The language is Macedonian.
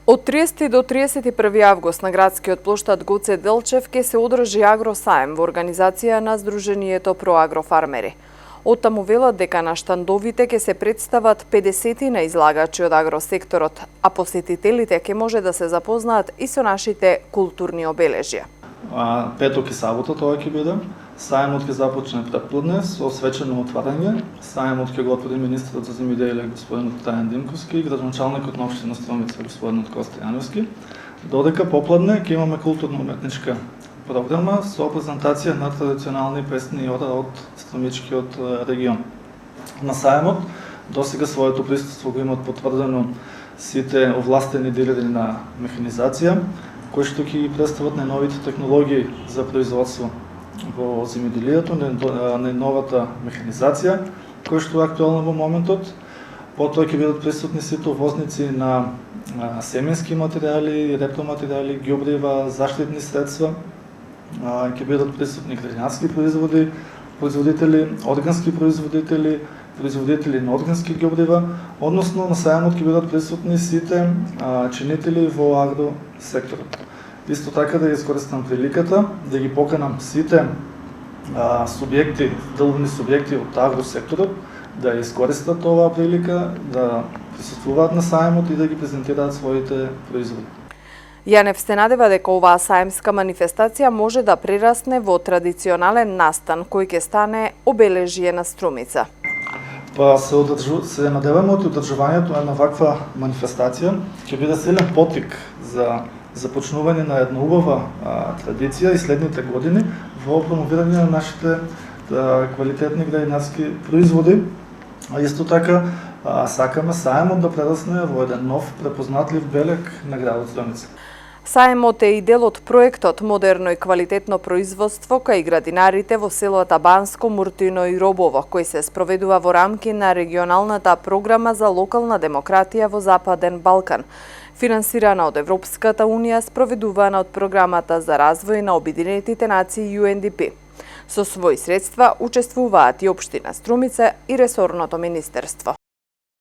Од 30 до 31 август на градскиот плоштад Гоце Делчев ке се одржи агросаем во организација на Сдруженијето Проагрофармери. Оттаму велат дека на штандовите ке се представат 50 на излагачи од агросекторот, а посетителите ке може да се запознаат и со нашите културни обележја. Петок и сабота тоа ќе биде. Саемот ќе започне предпладне со свечено отварање. Саемот ќе го отвори министерот за земјоделие господин Тајан Димковски и градоначалникот на општина Струмица господин Коста Јановски. Додека попладне ќе имаме културно-уметничка програма со презентација на традиционални песни и ода од Струмичкиот регион. На саемот досега своето присуство го имаат потврдено сите овластени дилери на механизација, кои што ќе ги представат најновите технологии за производство во земјоделието, најновата механизација, која што е актуелна во моментот. Потоа ќе бидат присутни сите увозници на семенски материјали, рептоматеријали, ѓубрива, заштитни средства. Ќе бидат присутни градинарски производители, органски производители, производители на органски ѓубрива, односно на саемот ќе бидат присутни сите чинители во агросекторот. Исто така да искористам приликата да ги поканам сите субјекти, деловни субјекти од агросекторот да искористат оваа прилика, да присуствуваат на саемот и да ги презентираат своите производи. Јанев се надева дека оваа саемска манифестација може да прерасне во традиционален настан кој ќе стане обележје на Струмица. Се надеваме од одржувањето на ваква манифестација ќе биде силен поттик за започнување на една убава традиција и следните години во промовирање на нашите квалитетни градинарски производи, а исто така сакаме саемот да прерасне во еден нов препознатлив белег на градот Струмица. Саемот е и дел од проектот Модерно и квалитетно производство кај градинарите во селата Банско, Муртино и Робово, кој се спроведува во рамки на регионалната програма за локална демократија во Западен Балкан, финансирана од Европската унија, спроведувана од програмата за развој на Обединетите нации UNDP. Со своји средства учествуваат и општина Струмица и ресорното министерство.